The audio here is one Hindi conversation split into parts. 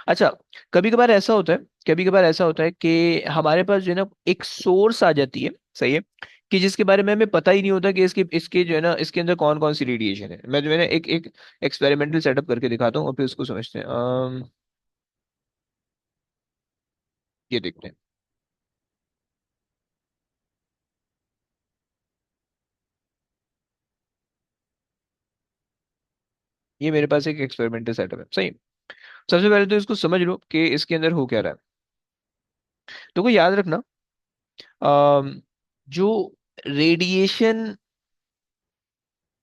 अच्छा, कभी कभार ऐसा होता है, कभी कभार ऐसा होता है कि हमारे पास जो है ना एक सोर्स आ जाती है, सही है, कि जिसके बारे में हमें पता ही नहीं होता कि इसके इसके जो है ना इसके अंदर कौन कौन सी रेडिएशन है। मैं जो है ना एक एक एक्सपेरिमेंटल सेटअप करके दिखाता हूँ और फिर उसको समझते हैं। ये देखते हैं। ये मेरे पास एक एक्सपेरिमेंटल सेटअप है, सही है। सबसे पहले तो इसको समझ लो कि इसके अंदर हो क्या रहा है। तो को याद रखना, अम, जो रेडिएशन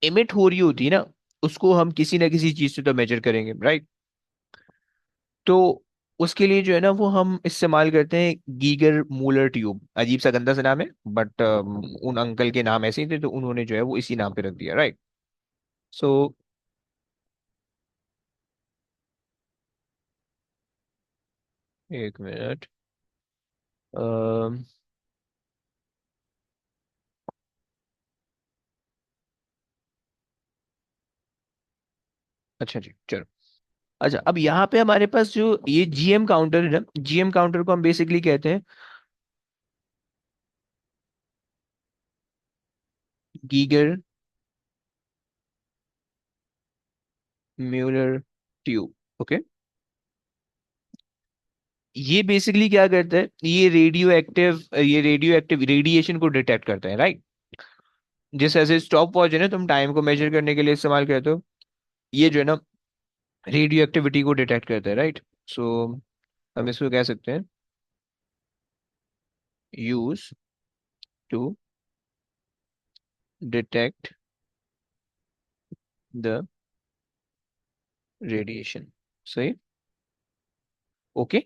एमिट हो रही होती है ना, उसको हम किसी ना किसी चीज से तो मेजर करेंगे, राइट। तो उसके लिए जो है ना वो हम इस्तेमाल करते हैं गीगर मूलर ट्यूब। अजीब सा गंदा सा नाम है, बट उन अंकल के नाम ऐसे ही थे तो उन्होंने जो है वो इसी नाम पे रख दिया, राइट। सो एक मिनट। अम, अच्छा जी, चलो। अच्छा, अब यहाँ पे हमारे पास जो ये जीएम काउंटर है ना, जीएम काउंटर को हम बेसिकली कहते हैं गीगर म्यूलर ट्यूब। ओके। ये बेसिकली क्या करता है, ये रेडियो एक्टिव रेडिएशन को डिटेक्ट करता है, राइट। जिस ऐसे स्टॉप वॉच है ना, तुम टाइम को मेजर करने के लिए इस्तेमाल करते हो, ये जो है ना रेडियो एक्टिविटी को डिटेक्ट करता है, राइट। सो हम इसको कह सकते हैं use to detect the radiation. सही। ओके।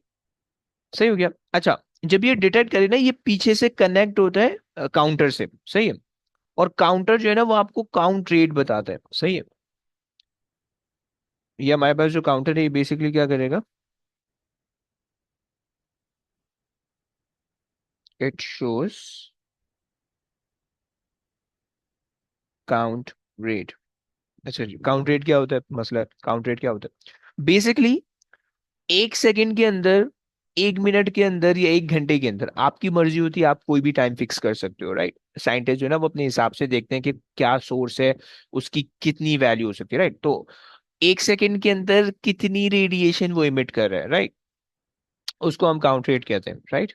सही हो गया। अच्छा, जब ये डिटेक्ट करे ना, ये पीछे से कनेक्ट होता है काउंटर से, सही है। और काउंटर जो है ना वो आपको काउंट रेट बताता है, सही है। ये हमारे पास जो काउंटर है ये बेसिकली क्या करेगा, इट शोज काउंट रेट। अच्छा जी, काउंट रेट क्या होता है, मसला काउंट रेट क्या होता है बेसिकली, एक सेकंड के अंदर, एक मिनट के अंदर या एक घंटे के अंदर, आपकी मर्जी होती है, आप कोई भी टाइम फिक्स कर सकते हो, राइट। साइंटिस्ट जो है ना वो अपने हिसाब से देखते हैं कि क्या सोर्स है, उसकी कितनी वैल्यू हो सकती है, राइट। तो एक सेकंड के अंदर कितनी रेडिएशन वो इमिट कर रहा है, राइट, उसको हम काउंट रेट कहते हैं, राइट।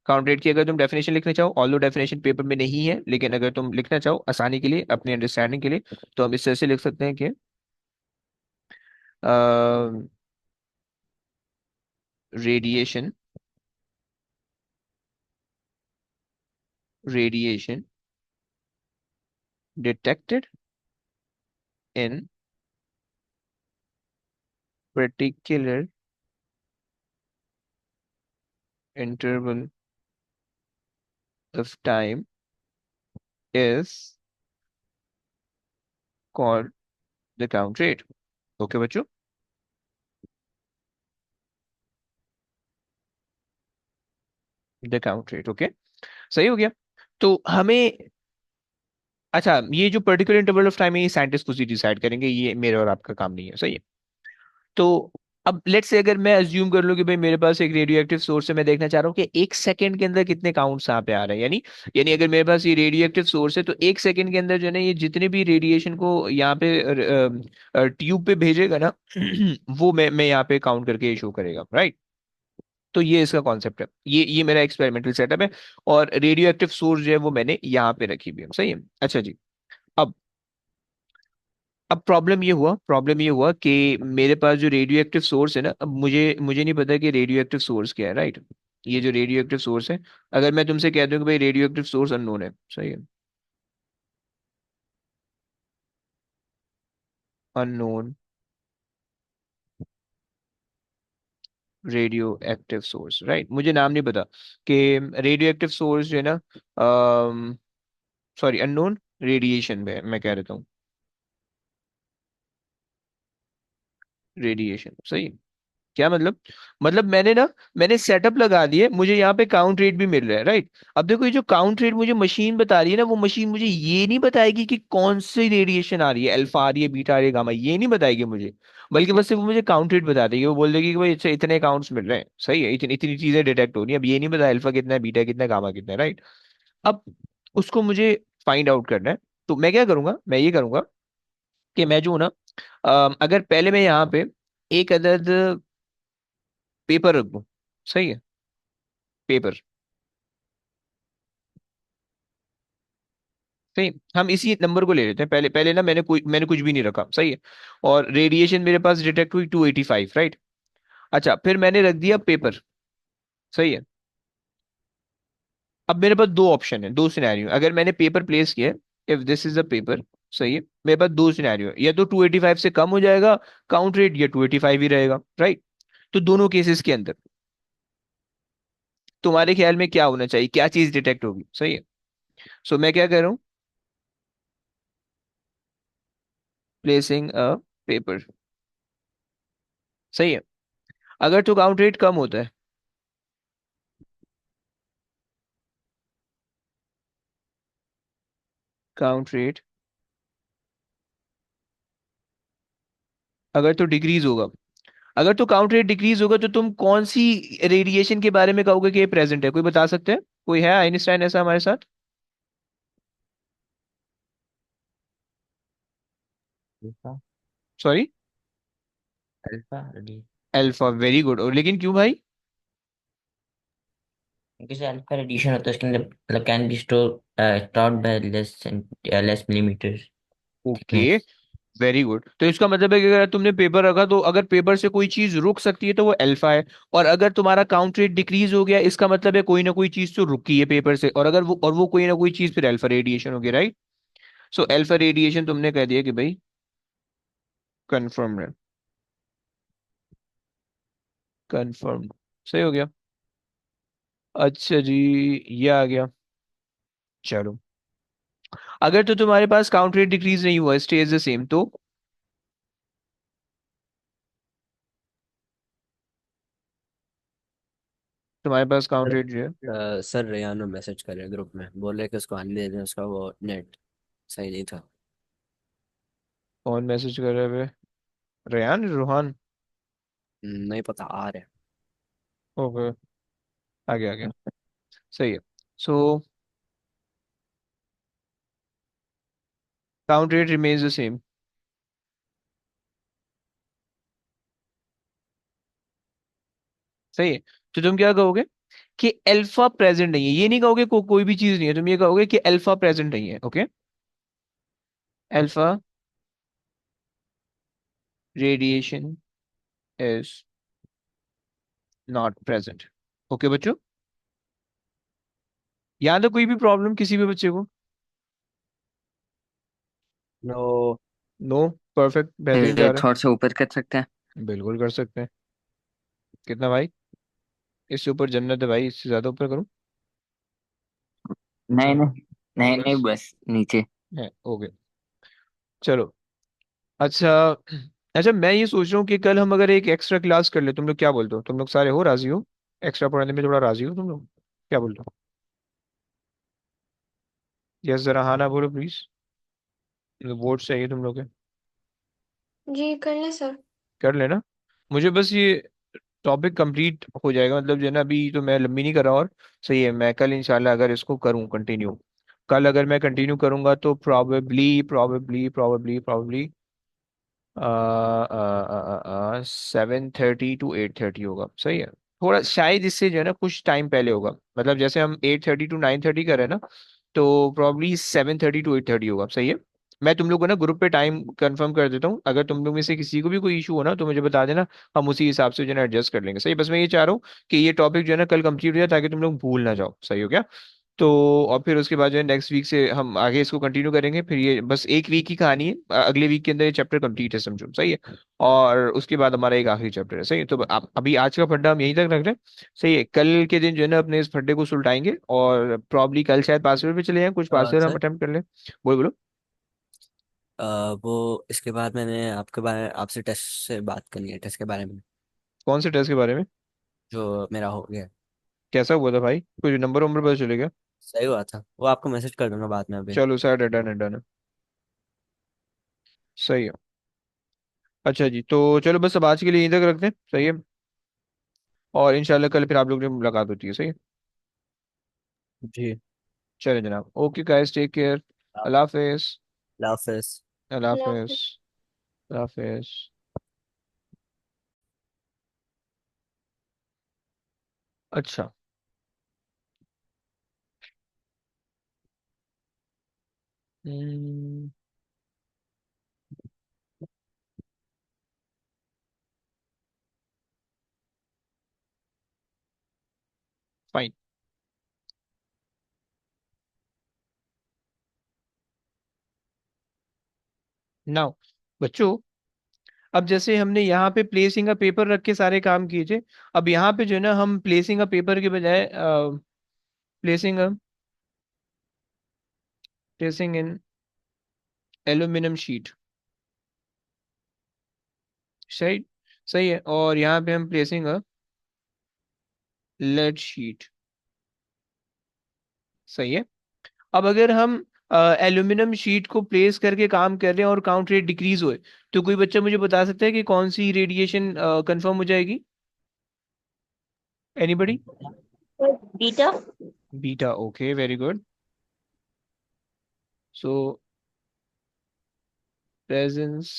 काउंट रेट की अगर तुम डेफिनेशन लिखना चाहो, ऑल्दो डेफिनेशन पेपर में नहीं है, लेकिन अगर तुम लिखना चाहो आसानी के लिए, अपनी अंडरस्टैंडिंग के लिए, तो हम इस तरह से लिख सकते हैं कि radiation radiation detected in particular interval of time is called the count rate। Okay बच्चों। The count rate, okay. सही हो गया। तो हमें, अच्छा, ये जो पर्टिकुलर इंटरवल ऑफ टाइम है ये साइंटिस्ट खुद ही डिसाइड करेंगे, ये मेरे और आपका काम नहीं है, सही है। तो अब लेट्स से अगर मैं अज्यूम कर लूं कि भाई मेरे पास एक रेडियो एक्टिव सोर्स है, मैं देखना चाह रहा हूँ कि एक सेकंड के अंदर कितने काउंट्स यहाँ पे आ रहे हैं, यानी यानी अगर मेरे पास ये रेडियो एक्टिव सोर्स है तो एक सेकंड के अंदर जो है ना ये जितने भी रेडिएशन को यहाँ पे ट्यूब पे भेजेगा ना वो मैं यहाँ पे काउंट करके शो करेगा, राइट। तो ये इसका कॉन्सेप्ट है, ये मेरा एक्सपेरिमेंटल सेटअप है। और रेडियो एक्टिव सोर्स जो है वो मैंने यहाँ पे रखी हुई है, सही है। अच्छा जी। अब अब प्रॉब्लम ये हुआ कि मेरे पास जो रेडियो एक्टिव सोर्स है ना, अब मुझे मुझे नहीं पता कि रेडियो एक्टिव सोर्स क्या है, राइट। ये जो रेडियो एक्टिव सोर्स है, अगर मैं तुमसे कह दूं कि भाई रेडियो एक्टिव सोर्स अननोन है, सही है, unknown radio active source, right, मुझे नाम नहीं पता कि रेडियो एक्टिव सोर्स जो है ना, सॉरी, अननोन रेडिएशन में मैं कह रहा हूँ, रेडिएशन, सही है। क्या मतलब? मतलब मैंने सेटअप लगा दिए, मुझे यहाँ पे काउंट रेट भी मिल रहा है, राइट? अब देखो, ये जो काउंट रेट मुझे मशीन बता रही है ना, वो मशीन मुझे ये नहीं बताएगी कि कौन सी रेडिएशन आ रही है, अल्फा आ रही है, बीटा आ रही है, गामा, ये नहीं बताएगी मुझे। बल्कि बस सिर्फ वो मुझे काउंट रेट बता देगी, वो बोल देगी कि भाई इससे इतने काउंट्स मिल रहे हैं, सही है, इतनी इतनी चीजें डिटेक्ट हो रही है। अब ये नहीं पता अल्फा कितना है, बीटा कितना है, गामा कितना है, राइट? अब उसको मुझे फाइंड आउट करना है। तो मैं क्या करूंगा, मैं ये करूंगा कि मैं जो हूं ना, अगर पहले मैं यहाँ पे एक अदद पेपर रख दूं, सही है, पेपर, सही। हम इसी नंबर को ले लेते हैं, पहले पहले ना मैंने कुछ भी नहीं रखा, सही है। और रेडिएशन मेरे पास डिटेक्ट हुई 285, राइट? अच्छा, फिर मैंने रख दिया पेपर, सही है। अब मेरे पास दो ऑप्शन है, दो सिनेरियो, अगर मैंने पेपर प्लेस किया, if this is a paper, सही है, मेरे पास दो सिनेरियो, या तो 285 से कम हो जाएगा काउंट रेट, या 285 ही रहेगा, राइट? तो दोनों केसेस के अंदर तुम्हारे ख्याल में क्या होना चाहिए, क्या चीज डिटेक्ट होगी, सही है? सो मैं क्या कर रहा हूँ, प्लेसिंग अ पेपर, सही है। अगर तो काउंट रेट कम होता है, काउंट रेट अगर तो डिक्रीज होगा, अगर तो काउंट रेट डिक्रीज होगा, तो तुम कौन सी रेडिएशन के बारे में कहोगे कि ये प्रेजेंट है? कोई बता सकते हैं? कोई है आइंस्टाइन ऐसा हमारे साथ? Alpha. Sorry? Alpha ready. Alpha, very good. और लेकिन क्यों भाई? क्योंकि जो अल्फा रेडिएशन होता है उसके अंदर मतलब can be stored bye less millimetre okay, thickness. Very good. तो इसका मतलब है कि अगर तुमने पेपर रखा, तो अगर पेपर से कोई चीज रुक सकती है तो वो अल्फा है। और अगर तुम्हारा काउंट रेट डिक्रीज हो गया, इसका मतलब है कोई ना कोई चीज तो रुकी है पेपर से, और अगर वो कोई ना कोई चीज फिर अल्फा रेडिएशन होगी, राइट? सो अल्फा रेडिएशन तुमने कह दिया कि भाई कंफर्म है, कंफर्म, सही हो गया। अच्छा जी, ये आ गया। चलो, अगर तो तुम्हारे पास काउंट रेट डिक्रीज नहीं हुआ, स्टेज द सेम, तो तुम्हारे पास काउंट रेट जो है। सर रेहान मैसेज कर रहे हैं ग्रुप में, बोल रहे कि उसको आने दे दें, उसका वो नेट सही नहीं था। कौन मैसेज कर रहा है बे? रेहान, रूहान? नहीं पता, आ रहे हैं। ओके, आ गया, आ गया, सही है। So count rate remains the same, सही है। तो तुम क्या कहोगे कि अल्फा प्रेजेंट नहीं है, ये नहीं कहोगे कोई भी चीज नहीं है, तुम ये कहोगे कि अल्फा प्रेजेंट नहीं है, okay? Alpha radiation is not present. Okay बच्चों, यहाँ तो कोई भी प्रॉब्लम किसी भी बच्चे को? नो। नो, परफेक्ट, बेहतरीन जा ये रहा थोड़ा सा ऊपर कर सकते हैं। है, बिल्कुल कर सकते हैं। कितना भाई? इससे ऊपर जन्नत है भाई, इससे ज्यादा ऊपर करूँ? नहीं नहीं, नहीं नहीं, बस बस नीचे। है, ओके। चलो, अच्छा, अच्छा, मैं ये सोच रहा हूँ कि कल हम अगर एक एक्स्ट्रा क्लास कर ले, तुम लोग क्या बोलते हो? तुम लोग सारे हो राजी हो? एक्स्ट्रा पढ़ाने में थोड़ा राजी हो तुम लोग? क्या बोलते हो? यस, जरा हाँ ना बोलो प्लीज, वोट चाहिए तुम लोग के। जी कर लें सर। कर लेना। मुझे बस ये टॉपिक कंप्लीट हो जाएगा, मतलब जो है ना, अभी तो मैं लंबी नहीं कर रहा, और सही है, मैं कल इंशाल्लाह अगर इसको करूँ कंटिन्यू, कल अगर मैं कंटिन्यू करूंगा तो प्रोबेबली 7:30 to 8:30 होगा, सही है। थोड़ा शायद इससे जो है ना कुछ टाइम पहले होगा, मतलब जैसे हम 8:30 to 9:30 कर रहे हैं ना, तो प्रॉब्ली 7:30 to 8:30 होगा, सही है। मैं तुम लोग को ना ग्रुप पे टाइम कंफर्म कर देता हूँ, अगर तुम लोग में से किसी को भी कोई इशू हो ना तो मुझे बता देना, हम उसी हिसाब से जो है ना एडजस्ट कर लेंगे, सही। बस मैं ये चाह रहा हूँ कि ये टॉपिक जो है ना कल कंप्लीट हो जाए, ताकि तुम लोग भूल ना जाओ, सही हो गया? तो और फिर उसके बाद जो है नेक्स्ट वीक से हम आगे इसको कंटिन्यू करेंगे, फिर ये बस एक वीक की कहानी है, अगले वीक के अंदर ये चैप्टर कंप्लीट है, समझो, सही है। और उसके बाद हमारा एक आखिरी चैप्टर है, सही है। तो आप अभी आज का फड्डा हम यहीं तक रख रहे हैं, सही है। कल के दिन जो है ना अपने इस फड्डे को सुलटाएंगे, और प्रॉब्ली कल शायद पासवर्ड पे चले जाएं, कुछ पासवर्ड हम सर, अटेम्प्ट कर लें। बोलो बोलो। वो इसके बाद मैंने आपके बारे आपसे टेस्ट से बात करनी है, टेस्ट के बारे में। कौन से टेस्ट के बारे में? जो मेरा हो गया। कैसा हुआ था भाई, कुछ नंबर वंबर पता चलेगा? सही हुआ था, वो आपको मैसेज कर दूंगा बाद में अभी। चलो सर, डन है, डन है। सही है। अच्छा जी, तो चलो बस अब आज के लिए यहीं तक रखते हैं, सही है। और इंशाल्लाह कल फिर आप लोग से मुलाकात होती है, सही है। जी। चलो जनाब, ओके गाइस, टेक केयर। अल्लाह हाफिज। अल्लाह हाफिज। अल्लाह अल्लाह हाफिज। हाफिज। अल्लाह हाफिज। अच्छा। फाइन। नाउ बच्चों, अब जैसे हमने यहाँ पे प्लेसिंग का पेपर रख के सारे काम किए थे, अब यहाँ पे जो है ना, हम प्लेसिंग का पेपर के बजाय प्लेसिंग प्लेसिंग इन एल्यूमिनियम शीट। सही। सही है, और यहाँ पे हम प्लेसिंग लेड शीट। सही है। अब अगर हम एल्यूमिनियम शीट को प्लेस करके काम कर रहे हैं और काउंट रेट डिक्रीज हुए, तो कोई बच्चा मुझे बता सकता है कि कौन सी रेडिएशन कंफर्म हो जाएगी? Anybody? Beta. Beta, okay, very good. So presence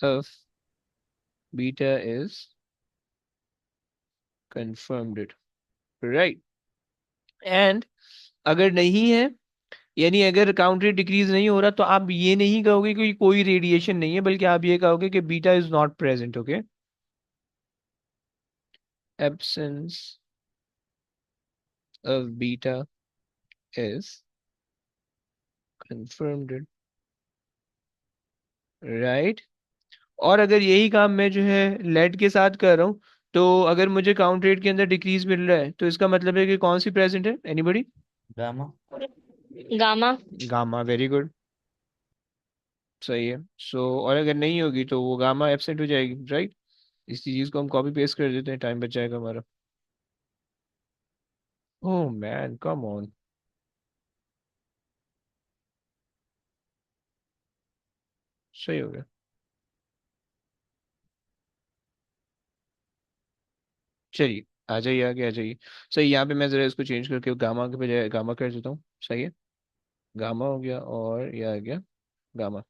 of beta is confirmed, right. And अगर नहीं है, यानी अगर काउंट रेट डिक्रीज नहीं हो रहा, तो आप ये नहीं कहोगे कि कोई रेडिएशन नहीं है, बल्कि आप ये कहोगे कि beta is not present, okay. Absence of beta is confirmed, right. और अगर यही काम मैं जो है लेड के साथ कर रहा हूँ, तो अगर मुझे काउंट रेट के अंदर डिक्रीज मिल रहा है, तो इसका मतलब है कि कौन सी प्रेजेंट है? Anybody? Gamma. Gamma. Gamma, very good. सही है। सो और अगर नहीं होगी तो वो गामा एब्सेंट हो जाएगी, राइट। इस चीज को हम कॉपी पेस्ट कर देते हैं, टाइम बच जाएगा हमारा। Oh man, come on. सही हो गया। चलिए, आ जाइए, आगे आ जाइए। सही, यहाँ पे मैं जरा इसको चेंज करके गामा के बजाय गामा कर देता हूँ, सही है। गामा हो गया, और ये आ गया गामा।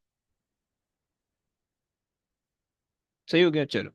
सही हो गया, चलो।